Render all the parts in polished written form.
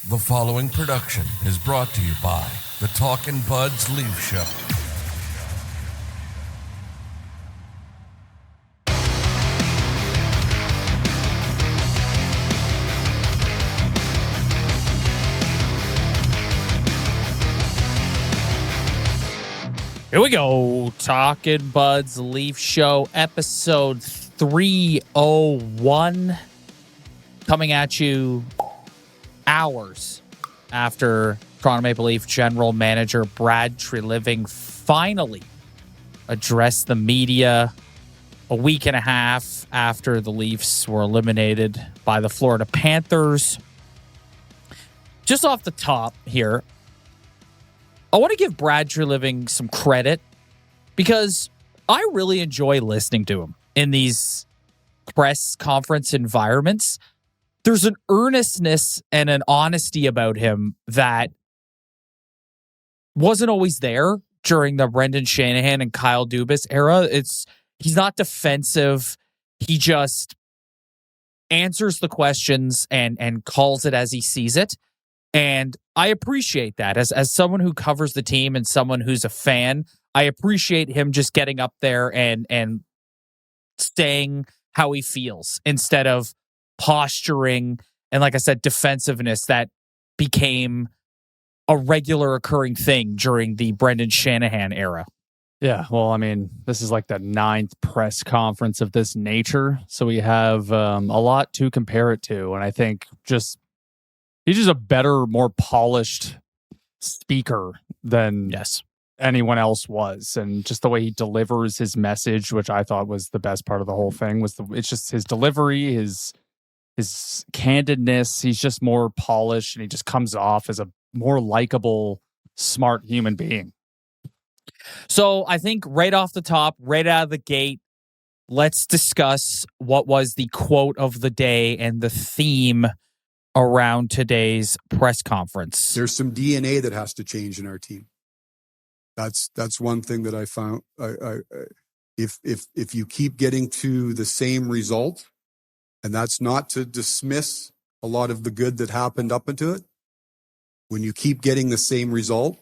The following production is brought to you by the Talkin' Buds Leaf Show. Here we go. Talkin' Buds Leaf Show, episode 301. Coming at you hours after Toronto Maple Leaf general manager Brad Treliving finally addressed the media a week and a half after the Leafs were eliminated by the Florida Panthers. Just off the top here, I want to give Brad Treliving some credit because I really enjoy listening to him in these press conference environments. There's an earnestness and an honesty about him that wasn't always there during the Brendan Shanahan and Kyle Dubas era. He's not defensive. He just answers the questions and calls it as he sees it. And I appreciate that as someone who covers the team and someone who's a fan. I appreciate him just getting up there and saying how he feels instead of posturing and, like I said, defensiveness that became a regular occurring thing during the Brendan Shanahan era. Yeah, well, I mean, this is like the 9th press conference of this nature, so we have a lot to compare it to, and I think he's just a better, more polished speaker than anyone else was, and just the way he delivers his message, which I thought was the best part of the whole thing, it's just his delivery, his candidness. He's just more polished, and he just comes off as a more likable, smart human being. So I think right off the top, right out of the gate, let's discuss what was the quote of the day and the theme around today's press conference. There's some DNA that has to change in our team. That's one thing that I found. If you keep getting to the same result, and that's not to dismiss a lot of the good that happened up into it, when you keep getting the same result,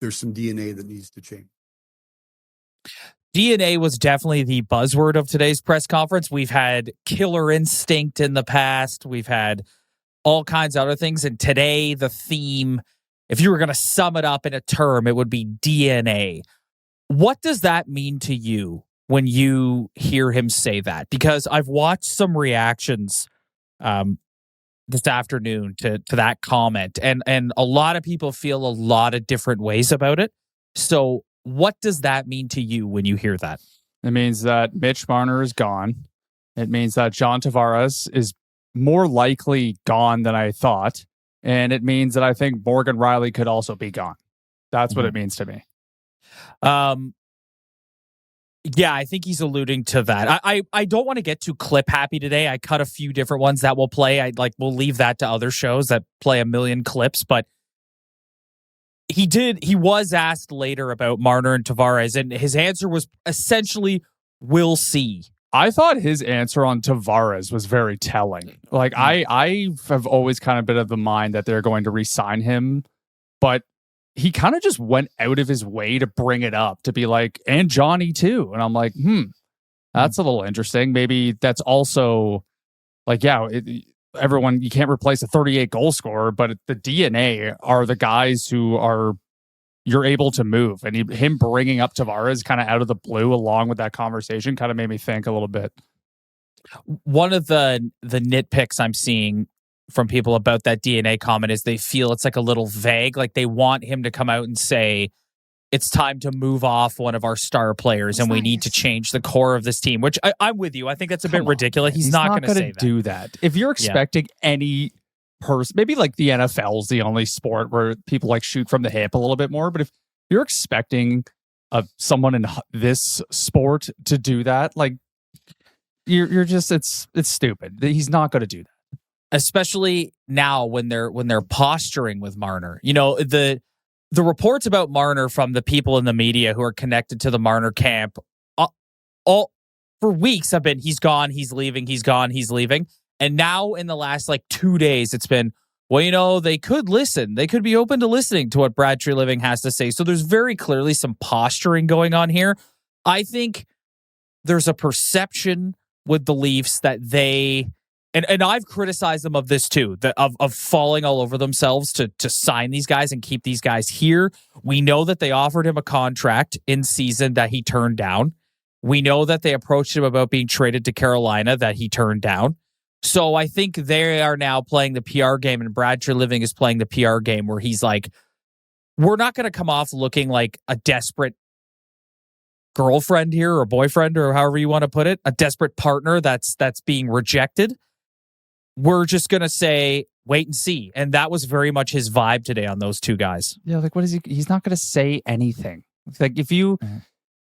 there's some DNA that needs to change. DNA was definitely the buzzword of today's press conference. We've had killer instinct in the past. We've had all kinds of other things. And today, the theme, if you were going to sum it up in a term, it would be DNA. What does that mean to you when you hear him say that? Because I've watched some reactions this afternoon to that comment, and a lot of people feel a lot of different ways about it. So what does that mean to you when you hear that? It means that Mitch Marner is gone. It means that John Tavares is more likely gone than I thought. And it means that I think Morgan Riley could also be gone. That's what it means to me. Yeah, I think he's alluding to that. I don't want to get too clip happy today. I cut a few different ones that will play. We'll leave that to other shows that play a million clips, but he was asked later about Marner and Tavares, and his answer was essentially, we'll see. I thought his answer on Tavares was very telling. Like, I have always kind of been of the mind that they're going to re-sign him, but he kind of just went out of his way to bring it up, to be like, and Johnny too. And I'm like, that's a little interesting. Maybe that's also like, everyone, you can't replace a 38 goal scorer, but the DNA are the guys who you're able to move. And him bringing up Tavares kind of out of the blue along with that conversation kind of made me think a little bit. One of the nitpicks I'm seeing from people about that DNA comment is they feel it's like a little vague. Like they want him to come out and say, it's time to move off one of our star players and we need to change the core of this team, which I'm with you. I think that's a bit ridiculous. He's not going to say that. Do that. If you're expecting any person, maybe like the NFL is the only sport where people like shoot from the hip a little bit more. But if you're expecting someone in this sport to do that, like you're just, it's stupid. He's not going to do that. Especially now when they're posturing with Marner. You know, the reports about Marner from the people in the media who are connected to the Marner camp all for weeks have been, he's gone, he's leaving, he's gone, he's leaving. And now in the last 2 days, it's been, well, they could listen. They could be open to listening to what Brad Treliving has to say. So there's very clearly some posturing going on here. I think there's a perception with the Leafs that they, and I've criticized them of this too, of falling all over themselves to sign these guys and keep these guys here. We know that they offered him a contract in season that he turned down. We know that they approached him about being traded to Carolina that he turned down. So I think they are now playing the PR game, and Brad Treliving is playing the PR game where he's like, we're not going to come off looking like a desperate girlfriend here or boyfriend or however you want to put it, a desperate partner that's being rejected. We're just going to say, wait and see. And that was very much his vibe today on those two guys. Yeah, like what is he? He's not going to say anything. Like if you...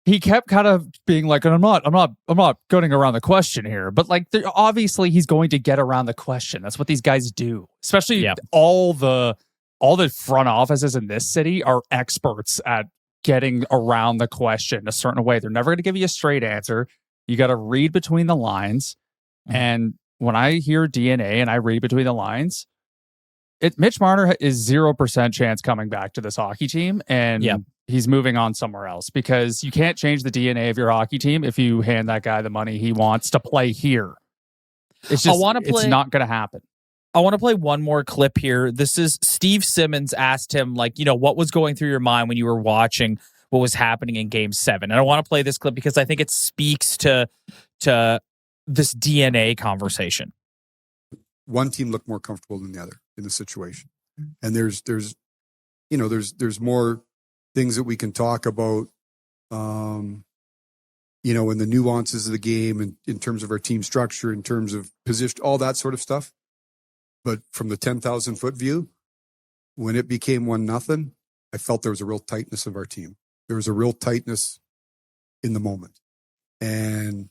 He kept kind of being like, and I'm not going around the question here, but like obviously he's going to get around the question. That's what these guys do. Especially all the front offices in this city are experts at getting around the question a certain way. They're never going to give you a straight answer. You got to read between the lines. And when I hear DNA and I read between the lines, Mitch Marner is 0% chance coming back to this hockey team. And he's moving on somewhere else because you can't change the DNA of your hockey team if you hand that guy the money he wants to play here. It's just, it's not going to happen. I want to play one more clip here. This is Steve Simmons asked him, like, what was going through your mind when you were watching what was happening in Game 7? And I want to play this clip because I think it speaks to this DNA conversation. One team looked more comfortable than the other in the situation. And there's more things that we can talk about, in the nuances of the game and in terms of our team structure, in terms of position, all that sort of stuff. But from the 10,000 foot view, when it became 1-0, I felt there was a real tightness of our team. There was a real tightness in the moment. And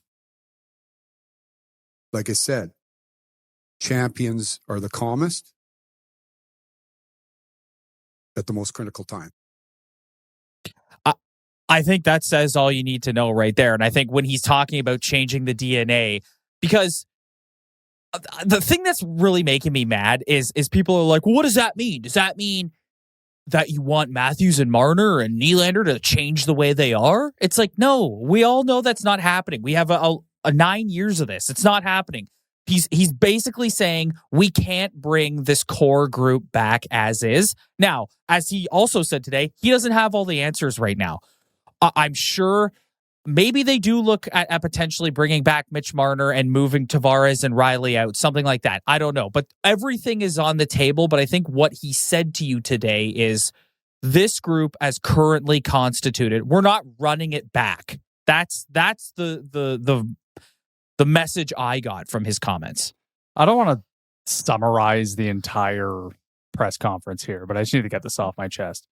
like I said, champions are the calmest at the most critical time. I think that says all you need to know right there. And I think when he's talking about changing the DNA, because the thing that's really making me mad is people are like, well, what does that mean? Does that mean that you want Matthews and Marner and Nylander to change the way they are? It's like, no, we all know that's not happening. We have a 9 years of this. It's not happening. He's basically saying we can't bring this core group back as is. Now, as he also said today, he doesn't have all the answers right now. I'm sure maybe they do look at potentially bringing back Mitch Marner and moving Tavares and Riley out, something like that. I don't know. But everything is on the table. But I think what he said to you today is this group as currently constituted, we're not running it back. That's the message I got from his comments. I don't want to summarize the entire press conference here, but I just need to get this off my chest.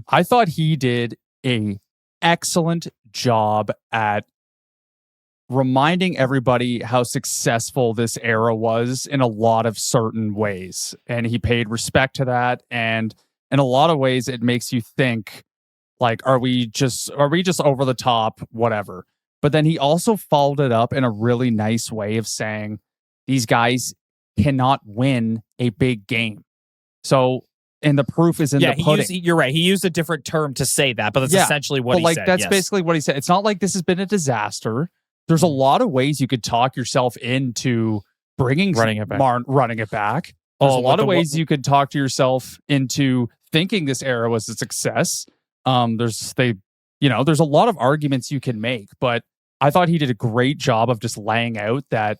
I thought he did a excellent job at reminding everybody how successful this era was in a lot of certain ways. And he paid respect to that. And in a lot of ways, it makes you think, like, are we just over the top, whatever. But then he also followed it up in a really nice way of saying these guys cannot win a big game. So, and the proof is in the pudding. You're right. He used a different term to say that, but that's essentially what he said. That's basically what he said. It's not like this has been a disaster. There's a lot of ways you could talk yourself into running it back. There's a lot of ways you could talk to yourself into thinking this era was a success. There's a lot of arguments you can make, but I thought he did a great job of just laying out that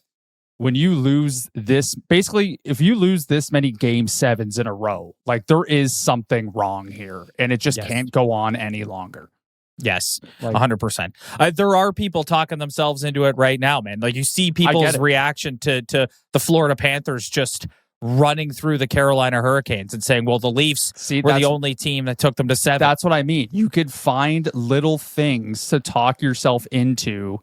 when you lose this, basically, if you lose this many game 7s in a row, like there is something wrong here and it just can't go on any longer. Yes, 100%. There are people talking themselves into it right now, man. Like you see people's reaction to the Florida Panthers just running through the Carolina Hurricanes and saying, well, the Leafs were the only team that took them to 7. That's what I mean. You could find little things to talk yourself into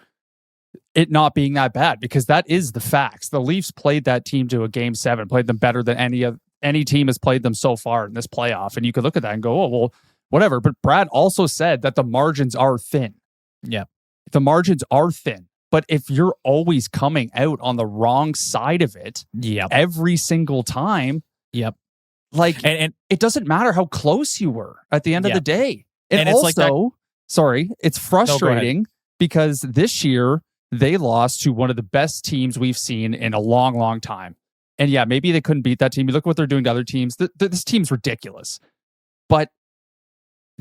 it not being that bad, because that is the facts. The Leafs played that team to a game 7, played them better than any team has played them so far in this playoff. And you could look at that and go, oh, well, whatever. But Brad also said that the margins are thin. Yeah. The margins are thin. But if you're always coming out on the wrong side of it every single time, Like, And it doesn't matter how close you were at the end of the day. And it's also, like that, sorry, it's frustrating because this year they lost to one of the best teams we've seen in a long, long time. And yeah, maybe they couldn't beat that team. You look at what they're doing to other teams. This team's ridiculous. But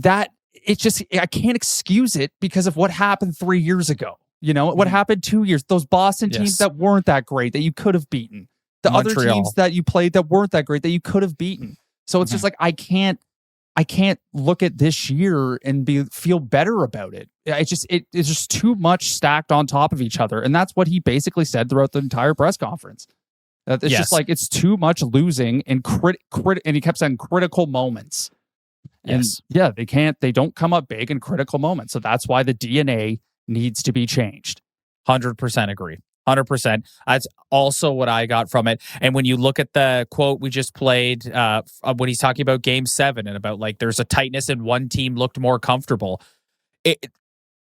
I can't excuse it because of what happened 3 years ago. You know, what happened 2 years, those Boston teams that weren't that great that you could have beaten. The Montreal. other teams that you played that weren't that great that you could have beaten. So it's just like, I can't look at this year and feel better about it. It's just too much stacked on top of each other. And that's what he basically said throughout the entire press conference. It's just like, it's too much losing and and he kept saying critical moments. And they don't come up big in critical moments. So that's why the DNA needs to be changed. 100% agree. 100%. That's also what I got from it. And when you look at the quote we just played, when he's talking about Game 7 and about like there's a tightness and one team looked more comfortable.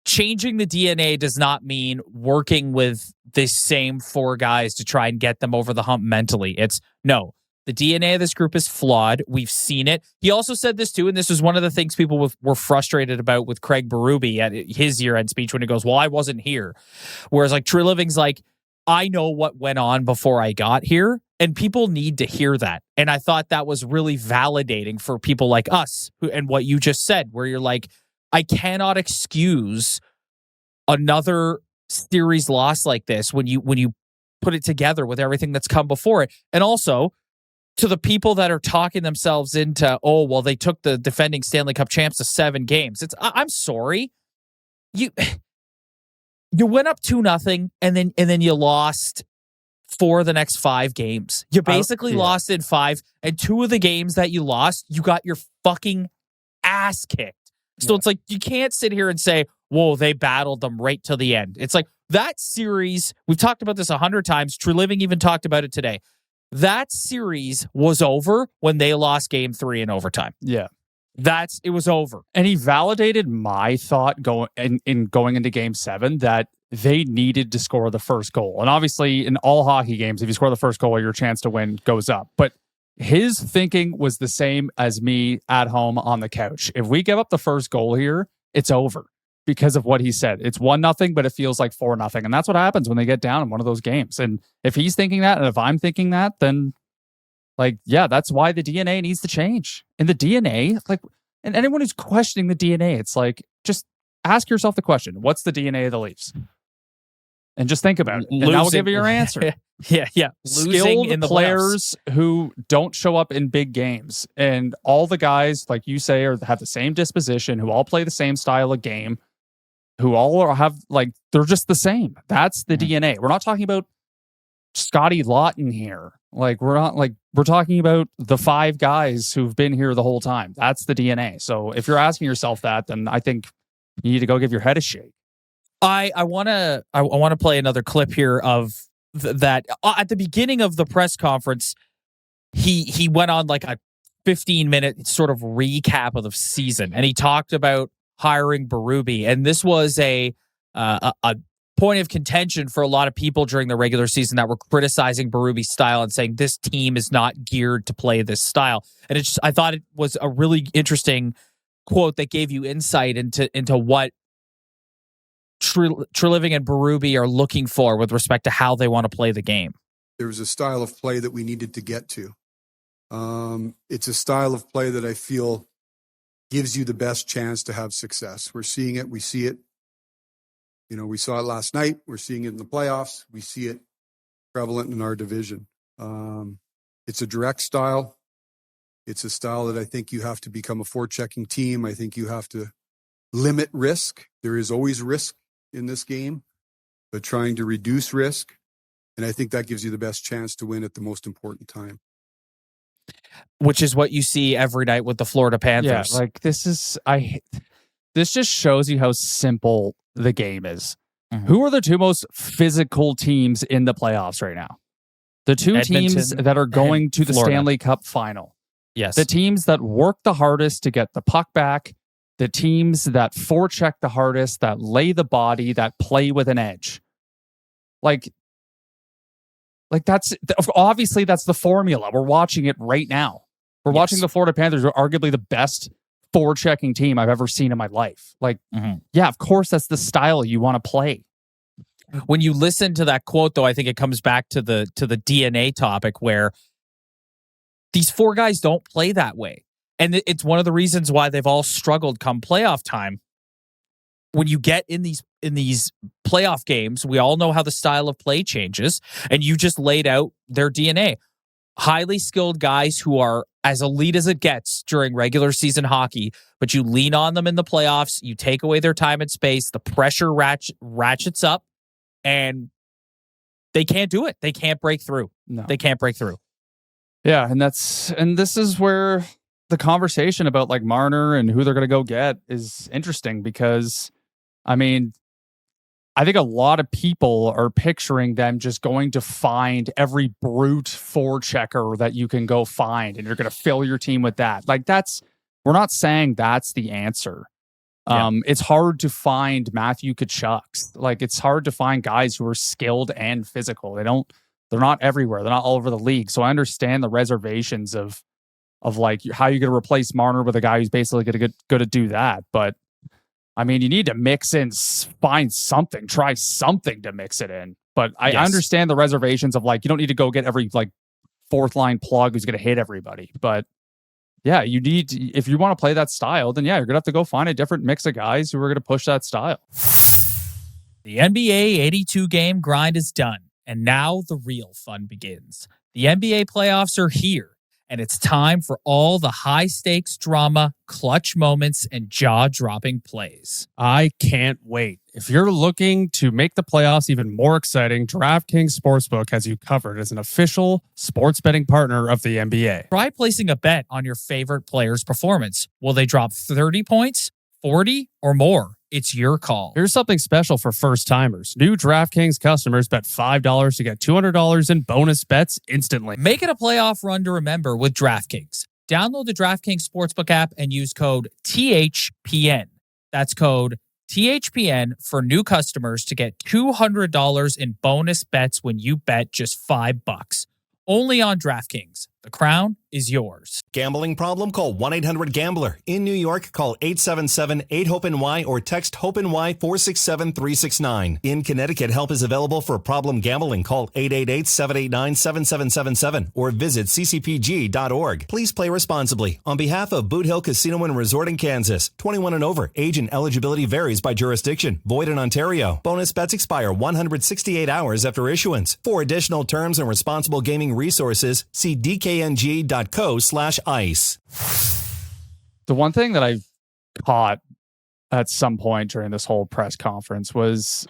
Changing the DNA does not mean working with the same 4 guys to try and get them over the hump mentally. It's no. The DNA of this group is flawed. We've seen it. He also said this too, and this was one of the things people were frustrated about with Craig Berube at his year-end speech when he goes, well, I wasn't here. Whereas like Treliving's like, I know what went on before I got here, and people need to hear that. And I thought that was really validating for people like us, and what you just said, where you're like, I cannot excuse another series loss like this when you put it together with everything that's come before it. And also, to the people that are talking themselves into, oh, well, they took the defending Stanley Cup champs to 7 games. I'm sorry. You went up 2-0 and then you lost 4 of the next 5 games. You basically lost in 5, and 2 of the games that you lost, you got your fucking ass kicked. So it's like, you can't sit here and say, whoa, they battled them right till the end. It's like that series, we've talked about this 100 times. Treliving even talked about it today. That series was over when they lost Game 3 in overtime. Yeah. It was over. And he validated my thought going into Game 7 that they needed to score the first goal. And obviously, in all hockey games, if you score the first goal, your chance to win goes up. But his thinking was the same as me at home on the couch. If we give up the first goal here, it's over because of what he said. It's 1-0, but it feels like 4-0. And that's what happens when they get down in one of those games. And if he's thinking that, and if I'm thinking that, then that's why the DNA needs to change. And the DNA, and anyone who's questioning the DNA, it's like, just ask yourself the question, what's the DNA of the Leafs? And just think about it. And that will give you your answer. Yeah. Skilled in the players who don't show up in big games. And all the guys, like you say, have the same disposition, who all play the same style of game, who all have, they're just the same. That's the DNA. We're not talking about Scotty Lawton here. We're talking about the 5 guys who've been here the whole time. That's the DNA. So if you're asking yourself that, then I think you need to go give your head a shake. I want to play another clip here of that. At the beginning of the press conference, he went on like a 15-minute sort of recap of the season, and he talked about hiring Berube, and this was a point of contention for a lot of people during the regular season that were criticizing Berube's style and saying this team is not geared to play this style. And I thought it was a really interesting quote that gave you insight into what Treliving and Berube are looking for with respect to how they want to play the game. There was a style of play that we needed to get to. It's a style of play that I feel gives you the best chance to have success. We're seeing it. We see it. We saw it last night. We're seeing it in the playoffs. We see it prevalent in our division. It's a direct style. It's a style that I think you have to become a forechecking team. I think you have to limit risk. There is always risk in this game, but trying to reduce risk. And I think that gives you the best chance to win at the most important time. Which is what you see every night with the Florida Panthers. Yeah, this just shows you how simple the game is. Mm-hmm. Who are the 2 most physical teams in the playoffs right now? The 2 Edmonton teams that are going to the Florida. Stanley Cup Final. Yes. The teams that work the hardest to get the puck back. The teams that forecheck the hardest, that lay the body, that play with an edge. That's obviously that's the formula. We're watching it right now. We're watching the Florida Panthers, who are arguably the best forechecking team I've ever seen in my life. Like, yeah, of course, that's the style you want to play. When you listen to that quote, though, I think it comes back to the DNA topic where these four guys don't play that way. And it's one of the reasons why they've all struggled come playoff time. When you get in these playoff games, we all know how the style of play changes, and you just laid out their DNA. Highly skilled guys who are as elite as it gets during regular season hockey, but you lean on them in the playoffs, you take away their time and space, the pressure ratchets up, and they can't do it. They can't break through. No. They can't break through. Yeah, and this is where the conversation about like Marner and who they're going to go get is interesting because, I mean, I think a lot of people are picturing them just going to find every brute forechecker that you can go find, and you're going to fill your team with that. Like we're not saying that's the answer. Yeah. It's hard to find Matthew Tkachuk's. Like it's hard to find guys who are skilled and physical. They're not everywhere. They're not all over the league. So I understand the reservations of like how you're going to replace Marner with a guy who's basically going to do that. But I mean, you need to mix in, find something, try something to mix it in. But I understand the reservations of like, you don't need to go get every like fourth line plug who's going to hit everybody. But yeah, you need to, if you want to play that style, then yeah, you're going to have to go find a different mix of guys who are going to push that style. The NBA 82 game grind is done, and now the real fun begins. The NBA playoffs are here. And it's time for all the high-stakes drama, clutch moments, and jaw-dropping plays. I can't wait. If you're looking to make the playoffs even more exciting, DraftKings Sportsbook has you covered as an official sports betting partner of the NBA. Try placing a bet on your favorite player's performance. Will they drop 30 points, 40, or more? It's your call. Here's something special for first-timers. New DraftKings customers bet $5 to get $200 in bonus bets instantly. Make it a playoff run to remember with DraftKings. Download the DraftKings Sportsbook app and use code THPN. That's code THPN for new customers to get $200 in bonus bets when you bet just $5. Only on DraftKings. The crown is yours. Gambling problem? Call 1-800-GAMBLER. In New York, call 877-8-HOPE-NY or text HOPE-NY 467-369. In Connecticut, help is available for problem gambling. Call 888-789-7777 or visit ccpg.org. Please play responsibly. On behalf of Boot Hill Casino and Resort in Kansas, 21 and over. Age and eligibility varies by jurisdiction. Void in Ontario. Bonus bets expire 168 hours after issuance. For additional terms and responsible gaming resources, see dkng.co/ice. The one thing that I caught at some point during this whole press conference was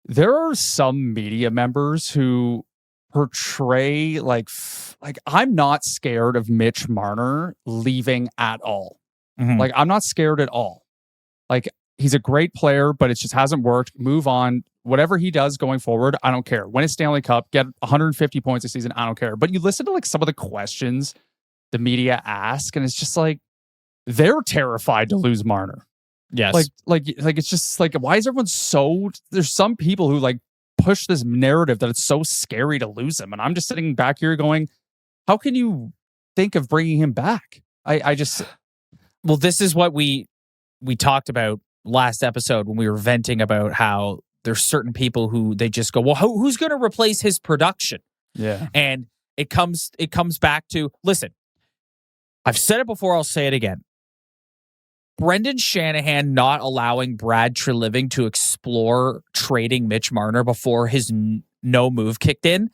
there are some media members who portray like I'm not scared of Mitch Marner leaving at all. Mm-hmm. Like I'm not scared at all. Like he's a great player, but it just hasn't worked. Move on. Whatever he does going forward, I don't care. Win a Stanley Cup, get 150 points a season, I don't care. But you listen to like some of the questions the media ask, and it's just like they're terrified to lose Marner. Yes. Like it's just like, why is everyone so? There's some people who like push this narrative that it's so scary to lose him, and I'm just sitting back here going, how can you think of bringing him back? Well, this is what we talked about last episode when we were venting about how there's certain people who they just go, well, who's going to replace his production? Yeah. And it comes back to, listen, I've said it before, I'll say it again. Brendan Shanahan not allowing Brad Treliving to explore trading Mitch Marner before his no move kicked in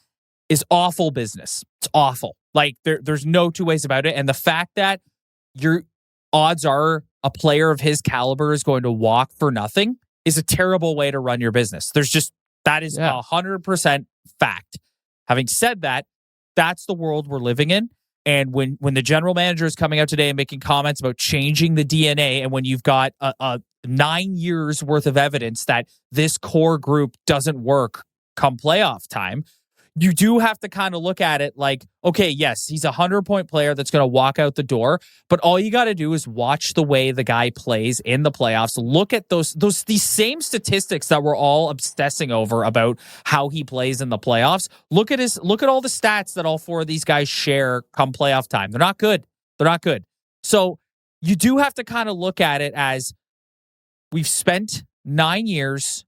is awful business. It's awful. Like there's no two ways about it. And the fact that your odds are a player of his caliber is going to walk for nothing is a terrible way to run your business. That is 100% fact. Having said that, that's the world we're living in. And when the general manager is coming out today and making comments about changing the DNA, and when you've got a 9 years worth of evidence that this core group doesn't work come playoff time, you do have to kind of look at it like, okay, yes, he's a 100-point player that's going to walk out the door, but all you got to do is watch the way the guy plays in the playoffs. Look at these same statistics that we're all obsessing over about how he plays in the playoffs. Look at all the stats that all four of these guys share come playoff time. They're not good. So you do have to kind of look at it as we've spent 9 years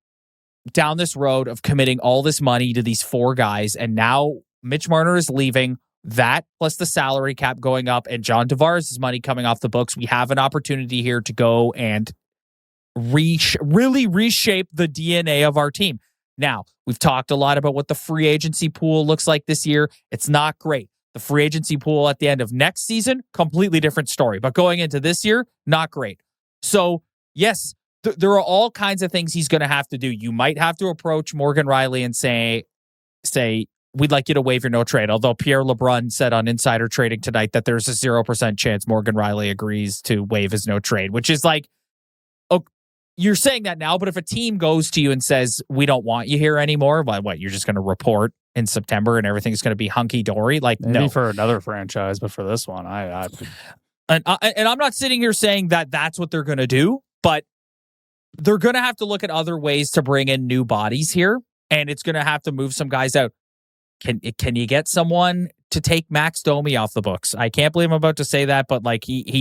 down this road of committing all this money to these four guys, and now Mitch Marner is leaving. That plus the salary cap going up and John Tavares' money coming off the books. We have an opportunity here to go and really reshape the DNA of our team. Now, we've talked a lot about what the free agency pool looks like this year. It's not great. The free agency pool at the end of next season, completely different story. But going into this year, not great. So, yes, there are all kinds of things he's going to have to do. You might have to approach Morgan Riley and say, we'd like you to waive your no trade. Although Pierre LeBrun said on Insider Trading tonight that there's a 0% chance Morgan Riley agrees to waive his no trade, which is like, oh, you're saying that now, but if a team goes to you and says, we don't want you here anymore, what, you're just going to report in September and everything's going to be hunky-dory? Like, maybe no. for another franchise, but for this one, And I'm not sitting here saying that that's what they're going to do, but they're going to have to look at other ways to bring in new bodies here, and it's going to have to move some guys out. Can you get someone to take Max Domi off the books? I can't believe I'm about to say that, but like he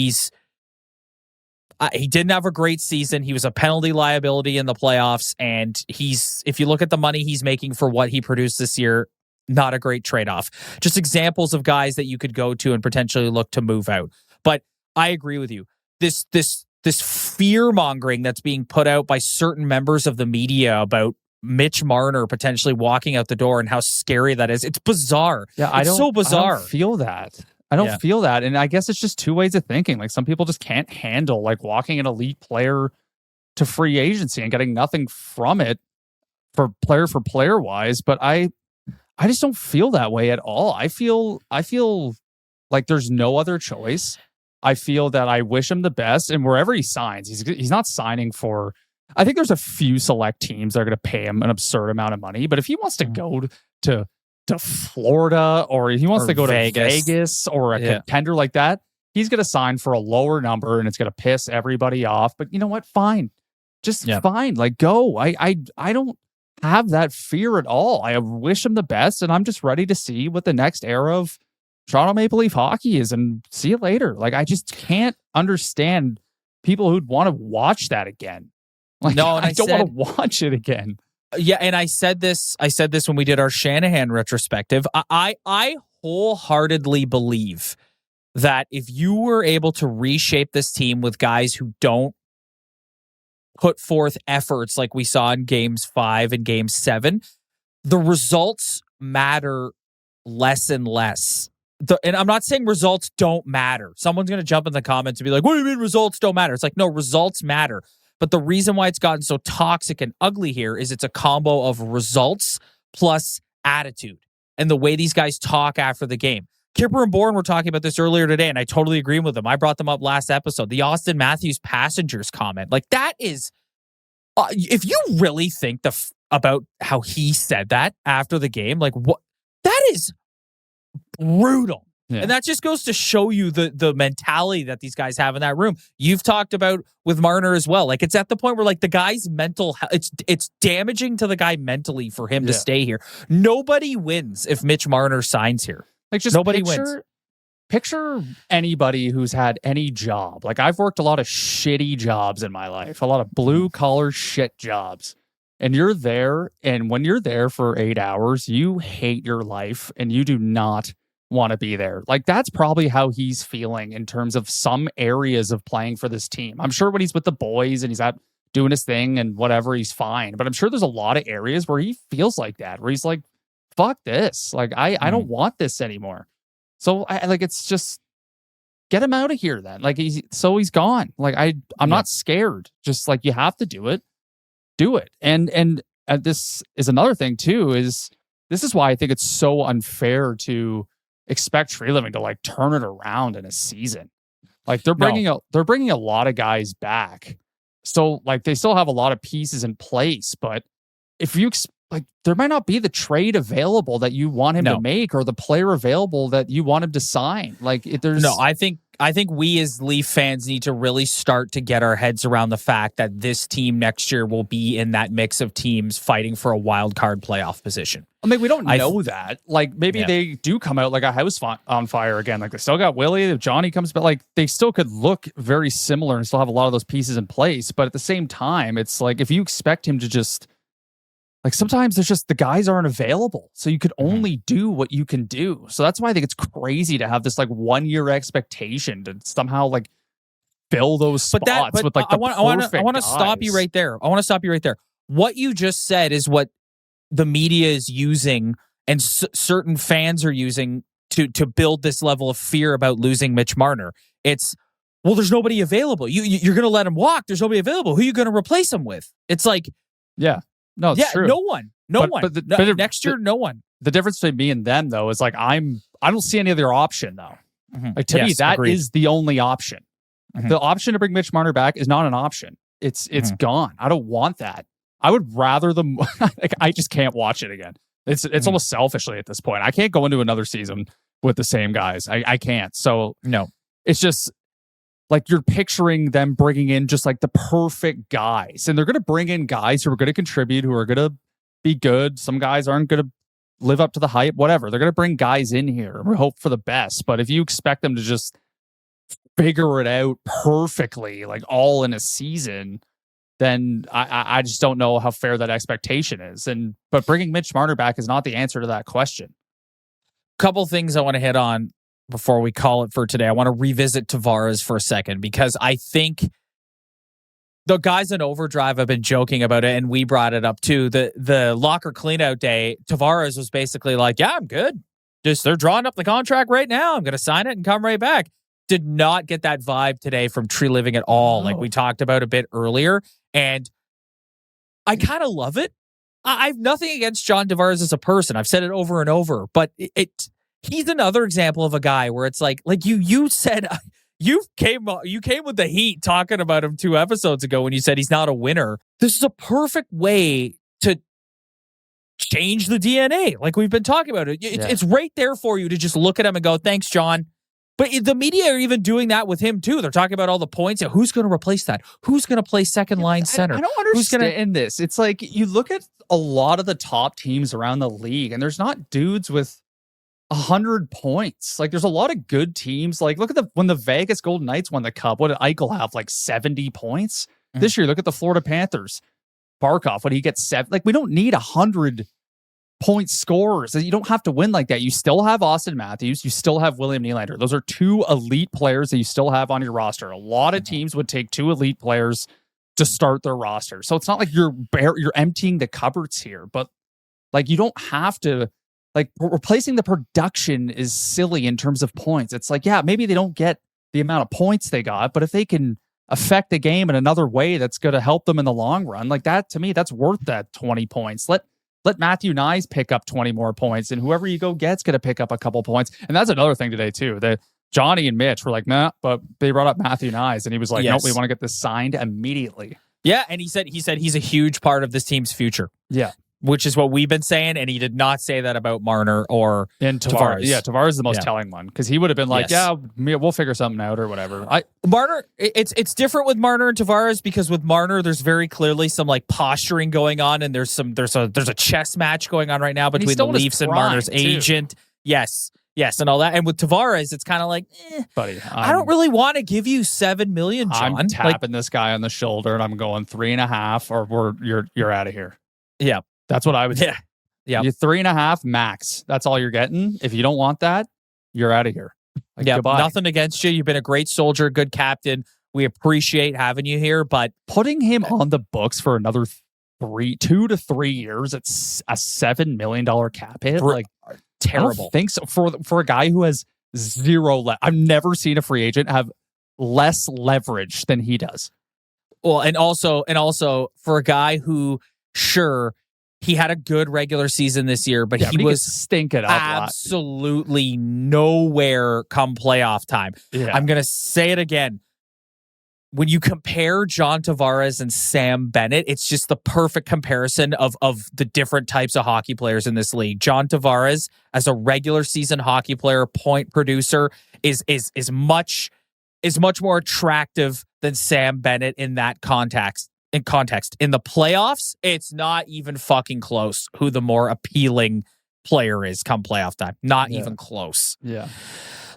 didn't have a great season. He was a penalty liability in the playoffs, and if you look at the money he's making for what he produced this year, not a great trade-off. Just examples of guys that you could go to and potentially look to move out. But I agree with you. This fear-mongering that's being put out by certain members of the media about Mitch Marner potentially walking out the door and how scary that is. It's bizarre. Yeah, it's so bizarre. I don't feel that. I don't feel that. And I guess it's just two ways of thinking. Like some people just can't handle like walking an elite player to free agency and getting nothing from it for player wise. But I just don't feel that way at all. I feel like there's no other choice. I feel that I wish him the best, and wherever he signs, he's not signing for. I think there's a few select teams that are going to pay him an absurd amount of money. But if he wants to go to Florida or he wants to go to Vegas or a contender like that, he's going to sign for a lower number, and it's going to piss everybody off. But you know what? Fine, just fine. Like go. I don't have that fear at all. I wish him the best, and I'm just ready to see what the next era of Toronto Maple Leaf hockey is, and see you later. Like, I just can't understand people who'd want to watch that again. Like, no, and I don't want to watch it again. Yeah, and I said this when we did our Shanahan retrospective. I wholeheartedly believe that if you were able to reshape this team with guys who don't put forth efforts like we saw in games 5 and game 7, the results matter less and less. And I'm not saying results don't matter. Someone's going to jump in the comments and be like, what do you mean results don't matter? It's like, no, results matter. But the reason why it's gotten so toxic and ugly here is it's a combo of results plus attitude and the way these guys talk after the game. Kipper and Bourne were talking about this earlier today, and I totally agree with them. I brought them up last episode. The Austin Matthews passengers comment. Like, that is, if you really think about how he said that after the game, like, what, that is brutal. Yeah. And that just goes to show you the mentality that these guys have in that room. You've talked about with Marner as well. Like, it's at the point where like the guy's mental health, it's damaging to the guy mentally for him to stay here. Nobody wins if Mitch Marner signs here. Like, just nobody wins. Picture anybody who's had any job. Like, I've worked a lot of shitty jobs in my life, a lot of blue collar shit jobs. And you're there, and when you're there for 8 hours, you hate your life and you do not want to be there. Like, that's probably how he's feeling in terms of some areas of playing for this team. I'm sure when he's with the boys and he's out doing his thing and whatever, he's fine. But I'm sure there's a lot of areas where he feels like that, where he's like, fuck this. Like, I don't want this anymore. So it's just get him out of here then. Like, he's gone. Like, I'm not scared. Just like, you have to do it. Do it. And this is another thing too, is this is why I think it's so unfair to expect Treliving to like turn it around in a season. Like, they're bringing a lot of guys back. So like, they still have a lot of pieces in place, but if you like there might not be the trade available that you want him to make, or the player available that you want him to sign. Like there's I think we as Leaf fans need to really start to get our heads around the fact that this team next year will be in that mix of teams fighting for a wild card playoff position. I mean, we don't know that. Like maybe they do come out like a house on fire again. Like they still got Willie, if Johnny comes back, like they still could look very similar and still have a lot of those pieces in place. But at the same time, it's like if you expect him to just like sometimes there's just the guys aren't available. So you could only do what you can do. So that's why I think it's crazy to have this like 1 year expectation to somehow like fill those spots with like I want to stop you right there. What you just said is what the media is using and certain fans are using to build this level of fear about losing Mitch Marner. It's, well, there's nobody available. You're going to let him walk. There's nobody available. Who are you going to replace him with? It's like, yeah. No, it's true. No one. Next year, no one. The difference between me and them, though, is like I don't see any other option, though. Like to me, that is the only option. The option to bring Mitch Marner back is not an option. It's gone. I don't want that. I would rather them. Like I just can't watch it again. It's almost selfishly at this point. I can't go into another season with the same guys. I can't. So no, it's just. Like you're picturing them bringing in just like the perfect guys, and they're going to bring in guys who are going to contribute, who are going to be good. Some guys aren't going to live up to the hype, whatever. They're going to bring guys in here. We hope for the best. But if you expect them to just figure it out perfectly, like all in a season, then I just don't know how fair that expectation is. But bringing Mitch Marner back is not the answer to that question. Couple things I want to hit on before we call it for today. I want to revisit Tavares for a second because I think the guys in Overdrive have been joking about it, and we brought it up too. The locker cleanout day, Tavares was basically like, yeah, I'm good. Just they're drawing up the contract right now. I'm going to sign it and come right back. Did not get that vibe today from Treliving at all. Like we talked about a bit earlier. And I kind of love it. I have nothing against John Tavares as a person. I've said it over and over, but he's another example of a guy where it's like you said, you came with the heat talking about him 2 episodes ago when you said he's not a winner. This is a perfect way to change the DNA. Like we've been talking about it. It's right there for you to just look at him and go, thanks, John. But the media are even doing that with him too. They're talking about all the points. Who's going to replace that? Who's going to play second line center? I don't understand this. It's like you look at a lot of the top teams around the league, and there's not dudes with 100 points. Like there's a lot of good teams. Like look at when the Vegas Golden Knights won the Cup. What did Eichel have? Like 70 points this year. Look at the Florida Panthers. Barkov, what did he get? 7? Like we don't need 100 point scorers. You don't have to win like that. You still have Austin Matthews. You still have William Nylander. Those are 2 elite players that you still have on your roster. A lot of teams would take 2 elite players to start their roster. So it's not like you're emptying the cupboards here, but like you don't have to. Like replacing the production is silly in terms of points. It's like, yeah, maybe they don't get the amount of points they got, but if they can affect the game in another way that's going to help them in the long run, like that, to me, that's worth that 20 points. Let Matthew Nyes pick up 20 more points, and whoever you go get's going to pick up a couple points. And that's another thing today, too. That Johnny and Mitch were like, nah, but they brought up Matthew Nyes, and he was like, nope, we want to get this signed immediately. Yeah, and he said he's a huge part of this team's future. Yeah. Which is what we've been saying, and he did not say that about Marner or Tavares. Yeah, Tavares is the most telling one, because he would have been like, we'll figure something out or whatever. Marner, it's different with Marner and Tavares, because with Marner, there's very clearly some like posturing going on, and there's a chess match going on right now between the Leafs and Marner's agent. Yes, and all that. And with Tavares, it's kind of like, buddy, I don't really want to give you $7 million, John. I'm tapping this guy on the shoulder, and I'm going 3.5, or you're out of here. Yeah. That's what I would do. Yeah. You're 3.5 max. That's all you're getting. If you don't want that, you're out of here. Like, goodbye. Nothing against you. You've been a great soldier, good captain. We appreciate having you here, but putting him on the books for another 2 to 3 years, it's a $7 million cap hit. Like terrible. I don't think so. For a guy who has zero, I've never seen a free agent have less leverage than he does. Well, and also for a guy who, sure, he had a good regular season this year, but he was stinking up absolutely nowhere come playoff time. Yeah. I'm going to say it again. when you compare John Tavares and Sam Bennett, it's just the perfect comparison of the different types of hockey players in this league. John Tavares, as a regular season hockey player, point producer, is much more attractive than Sam Bennett in that context. In the playoffs, it's not even fucking close who the more appealing player is come playoff time. Not even close. Yeah.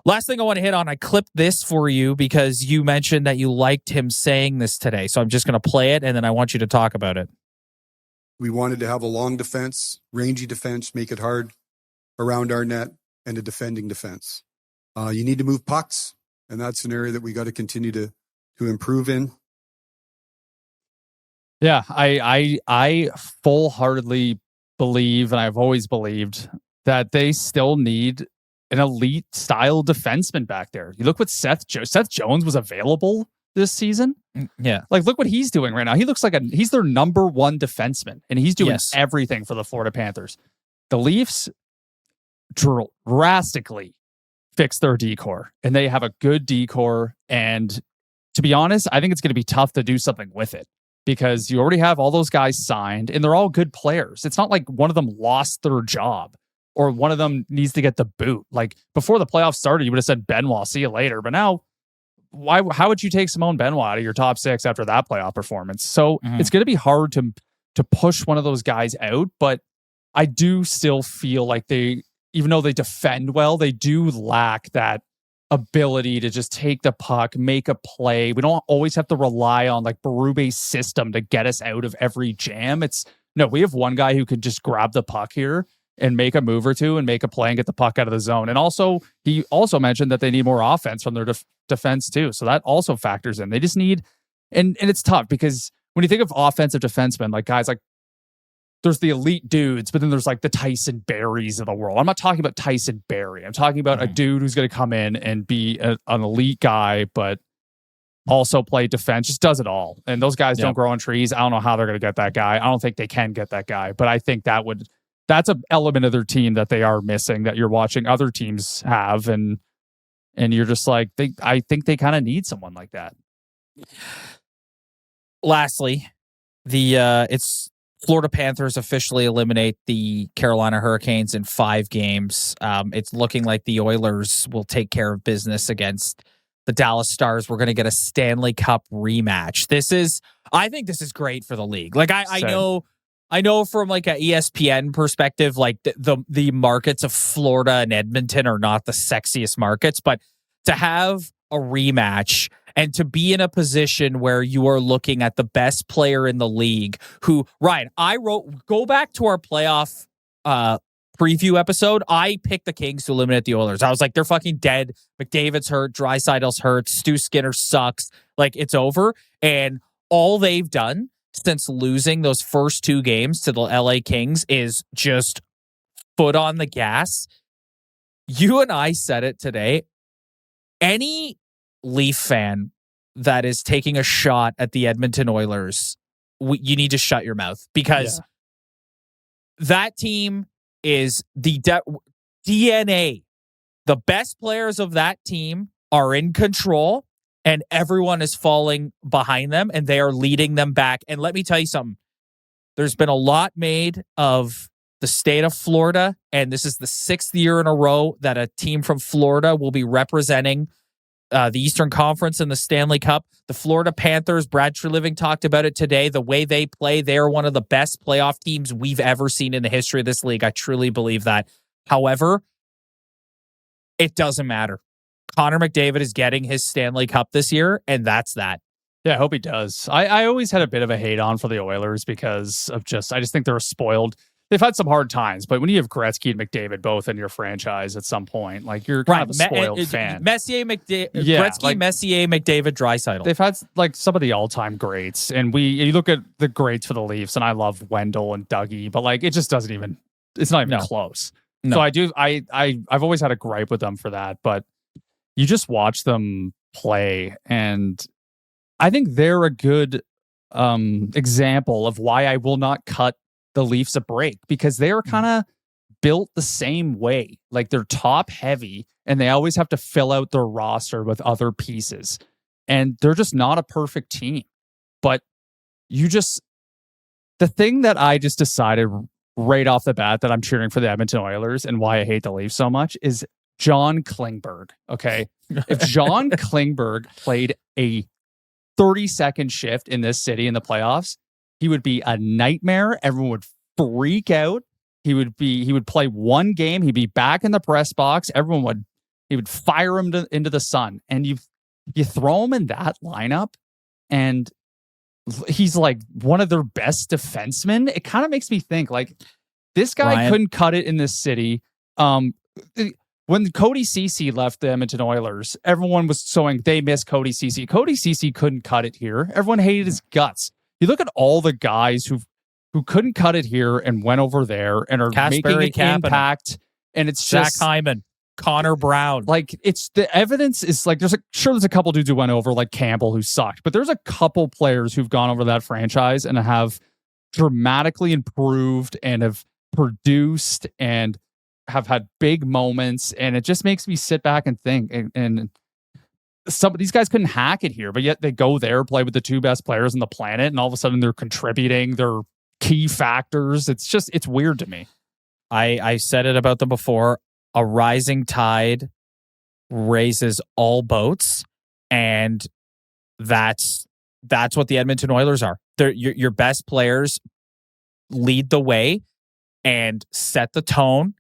Last thing I want to hit on, I clipped this for you because you mentioned that you liked him saying this today. So I'm just going to play it, and then I want you to talk about it. We wanted to have a long defense, rangy defense, make it hard around our net, and a defending defense. You need to move pucks, and that's an area that we got to continue to improve in. Yeah, I full-heartedly believe, and I've always believed, that they still need an elite style defenseman back there. You look what Seth Jones was available this season. Yeah. Like, look what he's doing right now. He looks like he's their number one defenseman, and he's doing everything for the Florida Panthers. The Leafs drastically fixed their decor, and they have a good decor. And to be honest, I think it's going to be tough to do something with it because you already have all those guys signed, and they're all good players. It's not like one of them lost their job or one of them needs to get the boot. Like, before the playoffs started, you would have said Benoit, see you later. But now, how would you take Simone Benoit out of your top six after that playoff performance? So it's going to be hard to push one of those guys out. But I do still feel like even though they defend well, they do lack that ability to just take the puck, make a play. We don't always have to rely on like Berube's system to get us out of every jam. We have one guy who can just grab the puck here and make a move or two and make a play and get the puck out of the zone. And also, he also mentioned that they need more offense from their defense too. So that also factors in. They just need, and it's tough because when you think of offensive defensemen, like guys like, there's the elite dudes, but then there's like the Tyson Barries of the world. I'm not talking about Tyson Barrie. I'm talking about a dude who's going to come in and be an elite guy, but also play defense, just does it all. And those guys don't grow on trees. I don't know how they're going to get that guy. I don't think they can get that guy, but I think that's an element of their team that they are missing that you're watching other teams have. And you're just like, I think they kind of need someone like that. Lastly, it's Florida Panthers officially eliminate the Carolina Hurricanes in 5 games. It's looking like the Oilers will take care of business against the Dallas Stars. We're going to get a Stanley Cup rematch. I think this is great for the league. Like I know from like an ESPN perspective, like the markets of Florida and Edmonton are not the sexiest markets, but to have a rematch and to be in a position where you are looking at the best player in the league who, Ryan, go back to our playoff preview episode. I picked the Kings to eliminate the Oilers. I was like, they're fucking dead. McDavid's hurt. Draisaitl's hurt. Stu Skinner sucks. Like, it's over. And all they've done since losing those first 2 games to the LA Kings is just foot on the gas. You and I said it today. Any Leaf fan that is taking a shot at the Edmonton Oilers, you need to shut your mouth because that team is the DNA. The best players of that team are in control and everyone is falling behind them and they are leading them back. And let me tell you something. There's been a lot made of the state of Florida, and this is the 6th year in a row that a team from Florida will be representing the Eastern Conference in the Stanley Cup. The Florida Panthers, Brad Treliving talked about it today. The way they play, they are one of the best playoff teams we've ever seen in the history of this league. I truly believe that. However, it doesn't matter. Connor McDavid is getting his Stanley Cup this year, and that's that. Yeah, I hope he does. I always had a bit of a hate on for the Oilers because of I just think they're spoiled. They've had some hard times, but when you have Gretzky and McDavid both in your franchise at some point, like you're kind of a spoiled fan. Gretzky, Messier, McDavid, Draisaitl. They've had like some of the all-time greats, and you look at the greats for the Leafs, and I love Wendell and Dougie, but like it just doesn't even. It's not even close. No. So I've always had a gripe with them for that, but you just watch them play, and I think they're a good example of why I will not cut the Leafs a break, because they are kind of built the same way. Like they're top heavy and they always have to fill out their roster with other pieces. and they're just not a perfect team. But the thing that I just decided right off the bat that I'm cheering for the Edmonton Oilers and why I hate the Leafs so much is John Klingberg. Okay. If John Klingberg played a 30-second shift in this city in the playoffs, he would be a nightmare. Everyone would freak out. He would play one game. He'd be back in the press box. He would fire him into the sun. And you throw him in that lineup and he's like one of their best defensemen. It kind of makes me think like this guy couldn't cut it in this city. When Cody Ceci left the Edmonton Oilers, everyone was saying they miss Cody Ceci. Cody Ceci couldn't cut it here. Everyone hated his guts. You look at all the guys who couldn't cut it here and went over there and are making an impact. And it's Zach just Hyman, Connor Brown. Like it's the evidence is like there's a couple dudes who went over like Campbell who sucked, but there's a couple players who've gone over that franchise and have dramatically improved and have produced and have had big moments. And it just makes me sit back and think and some of these guys couldn't hack it here, but yet they go there, play with the two best players on the planet, and all of a sudden they're contributing. They're key factors. It's weird to me. I said it about them before. A rising tide raises all boats, and that's what the Edmonton Oilers are. Your best players lead the way and set the tone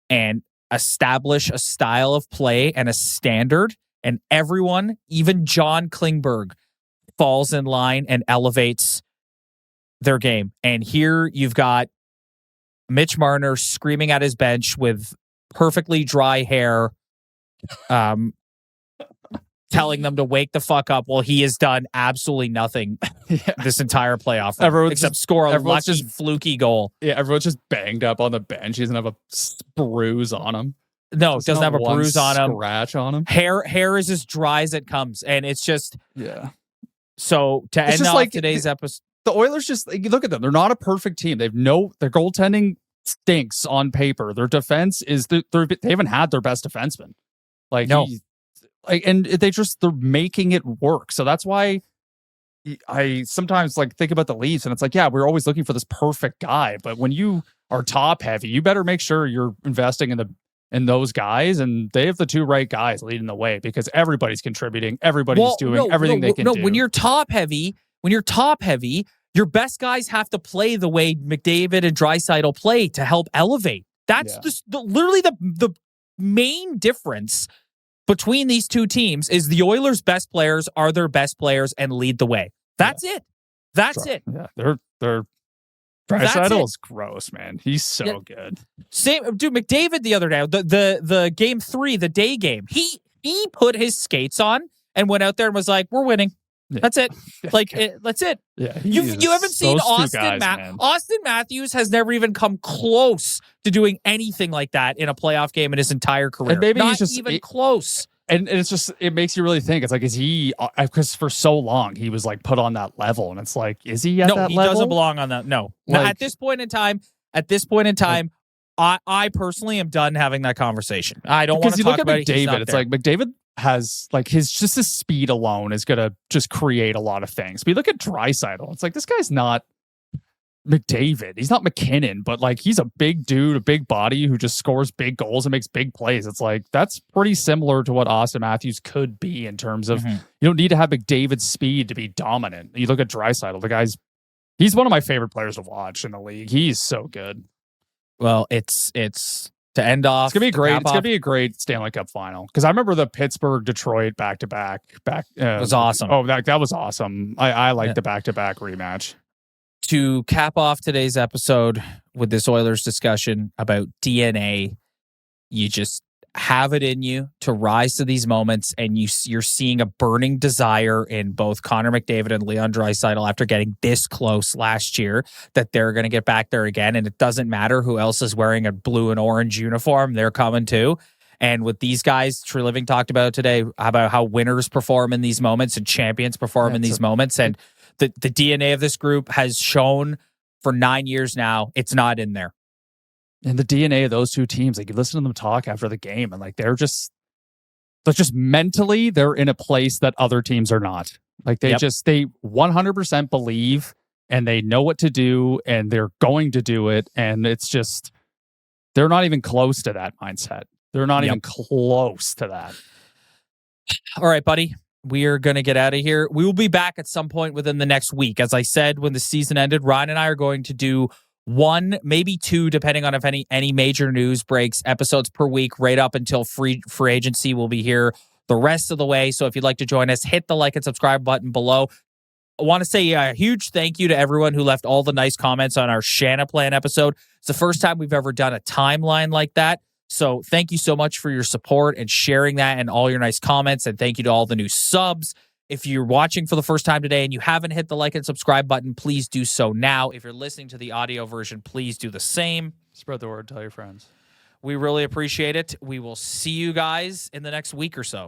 and establish a style of play and a standard, and everyone, even John Klingberg, falls in line and elevates their game. And here you've got Mitch Marner screaming at his bench with perfectly dry hair, telling them to wake the fuck up while he has done absolutely nothing this entire playoff run, except score a lucky, fluky goal. Yeah, everyone's just banged up on the bench. He doesn't have a bruise on him. No, doesn't have a bruise on him. Scratch on him. Hair is as dry as it comes, and it's just So to it's end just off like today's episode, the Oilers just you look at them. They're not a perfect team. Their goaltending stinks on paper. Their defense is they haven't had their best defenseman. Like no. And they're making it work. So that's why I sometimes like think about the Leafs and it's like, yeah, we're always looking for this perfect guy. But when you are top heavy, you better make sure you're investing in those guys, and they have the two right guys leading the way because everybody's contributing, everybody's doing everything they can do. When you're top heavy, your best guys have to play the way McDavid and Draisaitl play to help elevate. That's literally the main difference between these two teams is the Oilers' best players are their best players and lead the way. That's it. That's it. Yeah, they're Draisaitl is gross, man. He's so good. Same, dude. McDavid the other day, the game 3, the day game. He put his skates on and went out there and was like, "We're winning." Yeah. That's it. That's it. Yeah, you haven't seen Austin Austin Matthews has never even come close to doing anything like that in a playoff game in his entire career. And maybe not he's just even close. And it's just it makes you really think. It's like, is he? Because for so long he was like put on that level, and it's like, is he at that level? No, he doesn't belong on that. No, at this point in time, I personally am done having that conversation. I don't want to talk about it. Because you look at McDavid, it's like McDavid has like his speed alone is gonna just create a lot of things. But you look at Draisaitl, it's like this guy's not McDavid. He's not McKinnon, but like he's a big dude, a big body who just scores big goals and makes big plays. It's like that's pretty similar to what Austin Matthews could be in terms of you don't need to have McDavid's speed to be dominant. You look at Draisaitl, he's one of my favorite players to watch in the league. He's so good. Well, it's to end off. It's gonna be great. It's gonna be a great Stanley Cup final because I remember the Pittsburgh Detroit back to back. Was awesome. Oh, that was awesome. I like the back to back rematch. To cap off today's episode with this Oilers discussion about DNA, you just have it in you to rise to these moments, and you're seeing a burning desire in both Connor McDavid and Leon Draisaitl after getting this close last year that they're going to get back there again, and it doesn't matter who else is wearing a blue and orange uniform, they're coming too. And with these guys, Treliving talked about today about how winners perform in these moments and champions perform in these moments, and the DNA of this group has shown for 9 years now it's not in there. And the DNA of those two teams, like you listen to them talk after the game, and like they're So it's just mentally, they're in a place that other teams are not. Like they 100% believe and they know what to do and they're going to do it. And it's just, they're not even close to that mindset. They're not even close to that. All right, buddy. We are going to get out of here. We will be back at some point within the next week. As I said, when the season ended, Ryan and I are going to do 1, maybe 2, depending on if any major news breaks, episodes per week, right up until free agency. Will be here the rest of the way. So if you'd like to join us, hit the like and subscribe button below. I want to say a huge thank you to everyone who left all the nice comments on our Shanna Plan episode. It's the first time we've ever done a timeline like that. So thank you so much for your support and sharing that and all your nice comments. And thank you to all the new subs. If you're watching for the first time today and you haven't hit the like and subscribe button, please do so now. If you're listening to the audio version, please do the same. Spread the word. Tell your friends. We really appreciate it. We will see you guys in the next week or so.